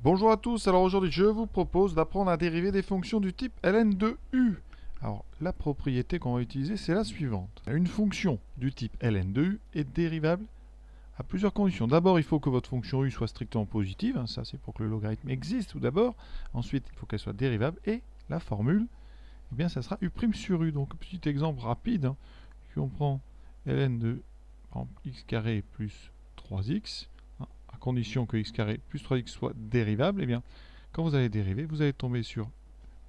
Bonjour à tous, alors aujourd'hui je vous propose d'apprendre à dériver des fonctions du type ln de u. Alors la propriété qu'on va utiliser c'est la suivante. Une fonction du type ln de u est dérivable à plusieurs conditions. D'abord il faut que votre fonction u soit strictement positive, hein, ça c'est pour que le logarithme existe tout d'abord. Ensuite il faut qu'elle soit dérivable et la formule, eh bien ça sera u' sur u. Donc petit exemple rapide, hein, si on prend ln de x carré plus 3x, à condition que x carré plus 3x soit dérivable, et bien, quand vous allez dériver, vous allez tomber sur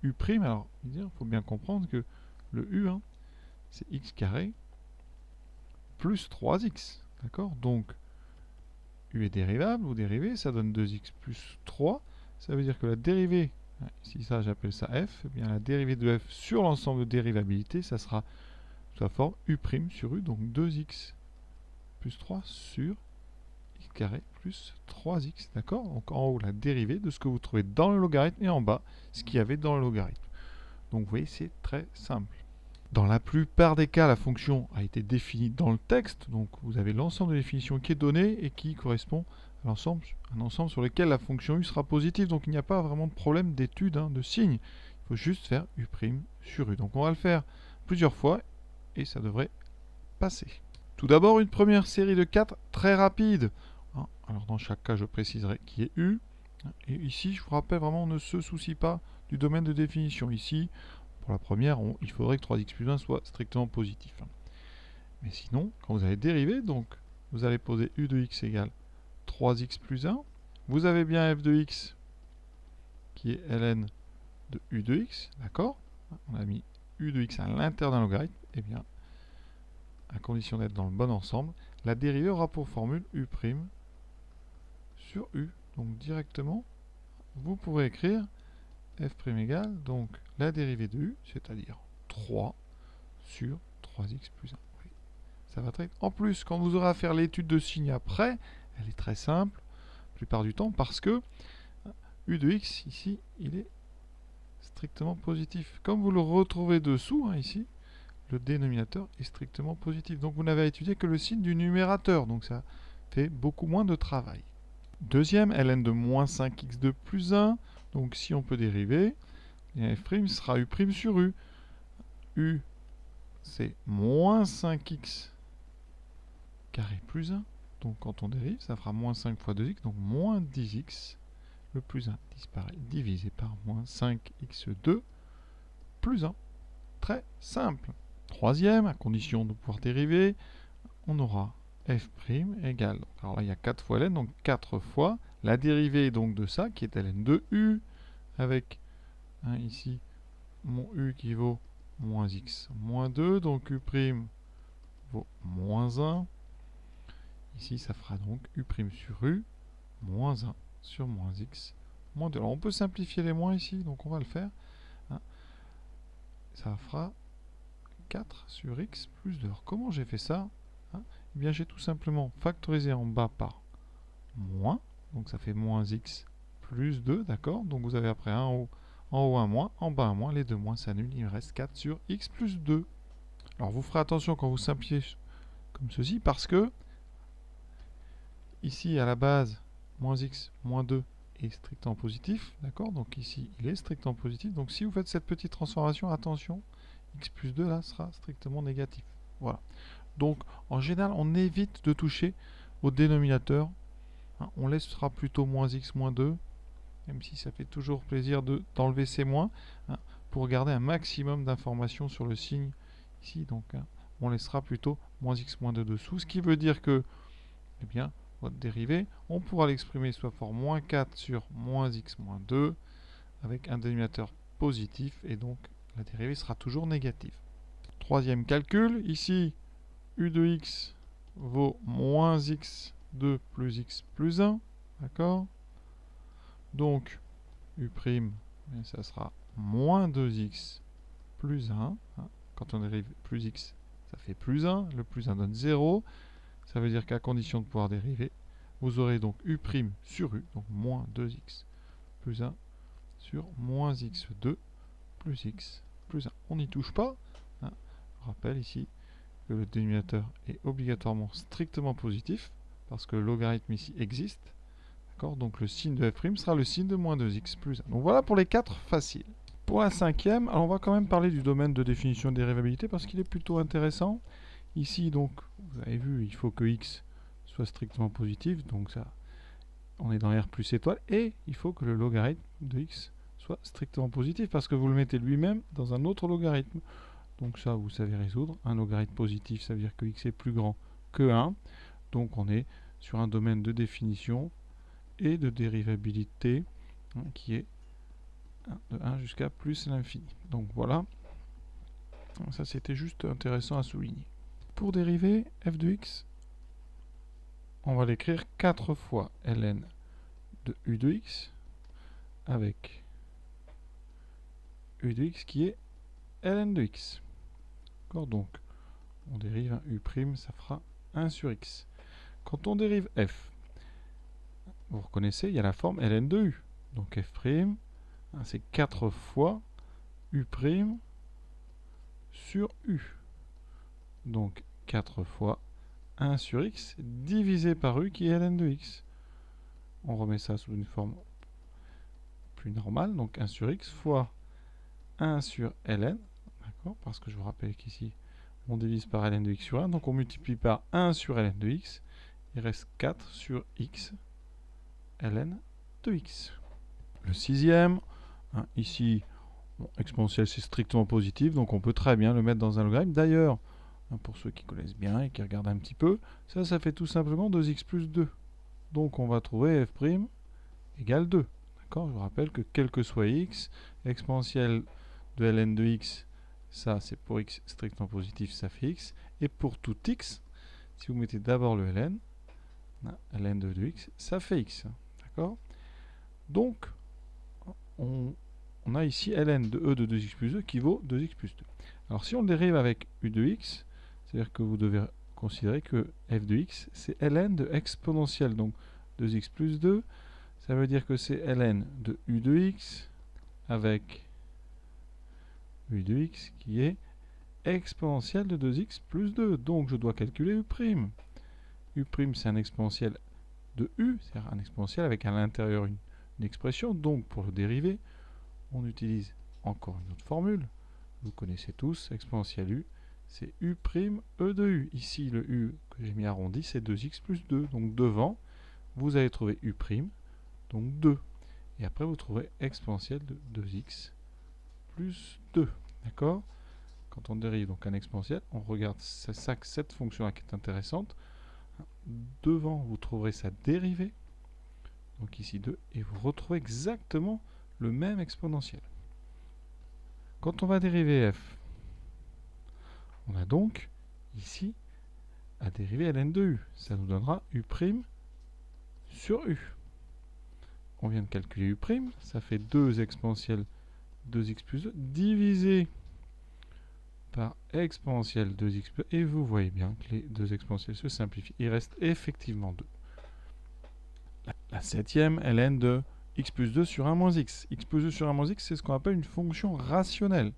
u'. Alors, il faut bien comprendre que le u, hein, c'est x carré plus 3x. D'accord? Donc, u est dérivable, vous dérivez, ça donne 2x plus 3. Ça veut dire que la dérivée, ici ça j'appelle ça f, et bien la dérivée de f sur l'ensemble de dérivabilité, ça sera sous la forme u' sur u, donc 2x plus 3 sur x carré plus 3x, d'accord? Donc en haut, la dérivée de ce que vous trouvez dans le logarithme et en bas, ce qu'il y avait dans le logarithme. Donc vous voyez, c'est très simple. Dans la plupart des cas, la fonction a été définie dans le texte, donc vous avez l'ensemble de définitions qui est donné et qui correspond à un ensemble sur lequel la fonction u sera positive, donc il n'y a pas vraiment de problème d'étude, hein, de signe. Il faut juste faire u' sur u. Donc on va le faire plusieurs fois et ça devrait passer. Tout d'abord, une première série de 4 très rapide. Alors dans chaque cas, je préciserai qui est U. Et ici, je vous rappelle vraiment, on ne se soucie pas du domaine de définition. Ici, pour la première, il faudrait que 3x plus 1 soit strictement positif. Mais sinon, quand vous allez dériver, donc vous allez poser u de x égale 3x plus 1. Vous avez bien f de x qui est ln de u de x, d'accord? On a mis u de x à l'intérieur d'un logarithme. Eh bien, à condition d'être dans le bon ensemble, la dérivée aura pour formule u' sur u. Donc directement, vous pourrez écrire f' égale donc la dérivée de u, c'est-à-dire 3 sur 3x plus 1. Oui, ça va très vite. En plus, quand vous aurez à faire l'étude de signe après, elle est très simple, la plupart du temps, parce que u de x, ici, il est strictement positif. Comme vous le retrouvez dessous, hein, ici, le dénominateur est strictement positif. Donc vous n'avez à étudier que le signe du numérateur, donc ça fait beaucoup moins de travail. Deuxième, ln de moins 5x2 plus 1. Donc si on peut dériver, f' sera u' sur u. U, c'est moins 5x carré plus 1. Donc quand on dérive, ça fera moins 5 fois 2x, donc moins 10x. Le plus 1 disparaît, divisé par moins 5x2 plus 1. Très simple. Troisième, à condition de pouvoir dériver, on aura f' égale, alors là il y a 4 fois ln, donc 4 fois la dérivée donc de ça, qui est ln de u, avec ici mon u qui vaut moins x moins 2, donc u' vaut moins 1. Ici ça fera donc u' sur u, moins 1 sur moins x moins 2. Alors on peut simplifier les moins ici, donc on va le faire. Ça fera 4 sur x plus 2. Alors comment j'ai fait ça? Eh bien j'ai tout simplement factorisé en bas par moins, donc ça fait moins x plus 2, d'accord? Donc vous avez après un en haut un moins, en bas un moins, les deux moins s'annulent, il me reste 4 sur x plus 2. Alors vous ferez attention quand vous simplifiez comme ceci, parce que ici à la base, moins x moins 2 est strictement positif, d'accord? Donc ici il est strictement positif, donc si vous faites cette petite transformation, attention, x plus 2 là sera strictement négatif. Voilà. Donc en général on évite de toucher au dénominateur, on laissera plutôt moins x moins 2, même si ça fait toujours plaisir d'enlever ces moins, pour garder un maximum d'informations sur le signe ici. Donc on laissera plutôt moins x moins 2 dessous, ce qui veut dire que, eh bien, votre dérivée, on pourra l'exprimer sous la forme moins 4 sur moins x moins 2, avec un dénominateur positif, et donc la dérivée sera toujours négative. Troisième calcul, ici, u de x vaut moins x2 plus x plus 1, d'accord? Donc, u', ça sera moins 2x plus 1. Quand on dérive plus x, ça fait plus 1. Le plus 1 donne 0. Ça veut dire qu'à condition de pouvoir dériver, vous aurez donc u' sur u, donc moins 2x plus 1 sur moins x2 plus x plus 1. On n'y touche pas. Je rappelle ici que le dénominateur est obligatoirement strictement positif, parce que le logarithme ici existe. D'accord? Donc le signe de f' sera le signe de moins 2x plus 1. Donc voilà pour les 4 faciles. Pour la cinquième, alors on va quand même parler du domaine de définition de dérivabilité parce qu'il est plutôt intéressant. Ici, donc, vous avez vu, il faut que x soit strictement positif, donc ça, on est dans R plus étoile, et il faut que le logarithme de x soit strictement positif parce que vous le mettez lui-même dans un autre logarithme. Donc ça, vous savez résoudre. Un logarithme positif, ça veut dire que x est plus grand que 1. Donc on est sur un domaine de définition et de dérivabilité qui est de 1 jusqu'à plus l'infini. Donc voilà, ça c'était juste intéressant à souligner. Pour dériver f de x, on va l'écrire 4 fois ln de u de x avec u de x qui est ln de x. Donc on dérive un u', ça fera 1 sur x. Quand on dérive f, vous reconnaissez, il y a la forme ln de u. Donc f', c'est 4 fois u' sur u. Donc 4 fois 1 sur x divisé par u qui est ln de x. On remet ça sous une forme plus normale, donc 1 sur x fois 1 sur ln, d'accord, parce que je vous rappelle qu'ici on divise par ln de x sur 1, donc on multiplie par 1 sur ln de x, il reste 4 sur x ln de x. Le sixième, ici, exponentiel c'est strictement positif, donc on peut très bien le mettre dans un logarithme. D'ailleurs, pour ceux qui connaissent bien et qui regardent un petit peu, ça fait tout simplement 2x plus 2. Donc on va trouver f' égale 2. D'accord? Je vous rappelle que quel que soit x, exponentielle de ln de x, ça c'est pour x strictement positif, ça fait x. Et pour tout x, si vous mettez d'abord le ln, ln de 2x, ça fait x. D'accord? Donc, on a ici ln de e de 2x plus 2 qui vaut 2x plus 2. Alors si on le dérive avec u de x, c'est-à-dire que vous devez considérer que f de x, c'est ln de exponentielle. Donc 2x plus 2, ça veut dire que c'est ln de u de x avec u de x qui est exponentielle de 2x plus 2. Donc je dois calculer u'. U' c'est un exponentiel de u, c'est-à-dire un exponentiel avec à l'intérieur une expression. Donc pour le dériver, on utilise encore une autre formule. Vous connaissez tous, exponentielle u, c'est u' e de u. Ici, le u que j'ai mis arrondi, c'est 2x plus 2. Donc devant, vous allez trouver u', donc 2. Et après, vous trouverez exponentielle de 2x plus 2. D'accord? Quand on dérive donc un exponentiel, on regarde cette fonction-là qui est intéressante. Devant, vous trouverez sa dérivée. Donc ici 2. Et vous retrouvez exactement le même exponentiel. Quand on va dériver f, on a donc ici à dériver ln de u. Ça nous donnera u' sur u. On vient de calculer u', ça fait 2 exponentielle 2x plus 2 divisé par exponentielle 2x plus 2. Et vous voyez bien que les deux exponentielles se simplifient. Il reste effectivement 2. La septième, ln de x plus 2 sur 1 moins x. X plus 2 sur 1 moins x, c'est ce qu'on appelle une fonction rationnelle.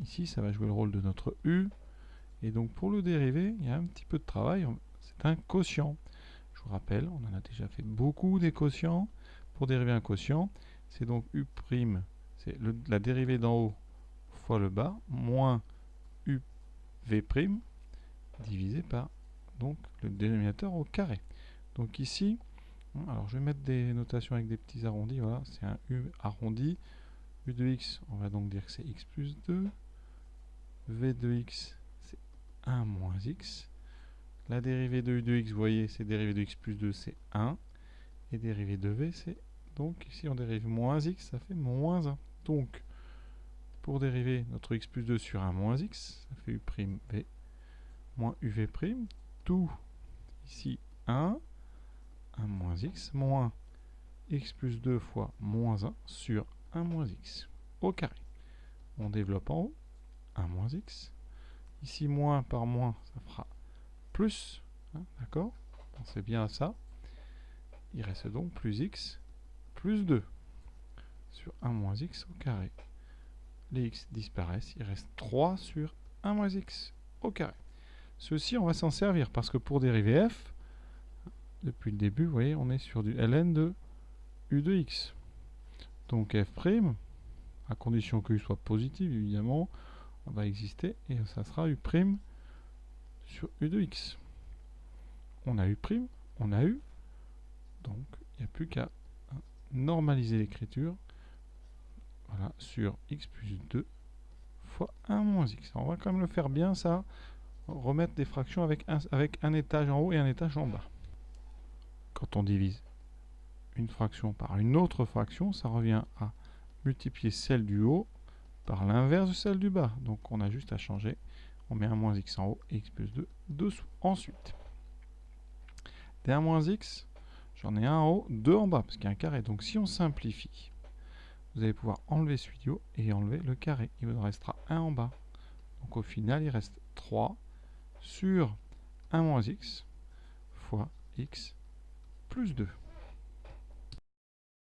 Ici, ça va jouer le rôle de notre u. Et donc, pour le dériver, il y a un petit peu de travail. C'est un quotient. Je vous rappelle, on en a déjà fait beaucoup des quotients. Pour dériver un quotient, c'est donc u', c'est la dérivée d'en haut fois le bas, moins uv' divisé par donc, le dénominateur au carré. Donc ici, alors je vais mettre des notations avec des petits arrondis. Voilà, c'est un u arrondi. U de x, on va donc dire que c'est x plus 2. V de x, c'est 1 moins x. La dérivée de u de x, vous voyez, c'est dérivée de x plus 2, c'est 1. Et dérivée de v, c'est donc ici on dérive moins x, ça fait moins 1. Donc, pour dériver notre x plus 2 sur 1 moins x, ça fait u'v moins uv', tout ici 1 moins x, moins x plus 2 fois moins 1 sur 1 moins x au carré. On développe en haut, 1 moins x. Ici, moins par moins, ça fera plus. D'accord? Pensez bien à ça. Il reste donc plus x plus 2 sur 1 moins x au carré. Les x disparaissent, il reste 3 sur 1 moins x au carré. Ceci, on va s'en servir parce que pour dériver f, depuis le début, vous voyez, on est sur du ln de u de x. Donc f', à condition que u soit positif, évidemment, va exister, et ça sera u' sur u de x. On a u', on a u, donc il n'y a plus qu'à normaliser l'écriture. Voilà, sur x plus 2 fois 1 moins x. Alors, on va quand même le faire bien, ça. Remettre des fractions avec un étage en haut et un étage en bas. Quand on divise une fraction par une autre fraction, ça revient à multiplier celle du haut par l'inverse de celle du bas. Donc on a juste à changer. On met 1 moins x en haut et x plus 2 dessous. Ensuite, des 1 moins x, j'en ai un en haut, 2 en bas, parce qu'il y a un carré. Donc si on simplifie, vous allez pouvoir enlever celui du haut et enlever le carré. Il vous restera 1 en bas. Donc au final, il reste 3 sur 1 moins x fois x plus 2.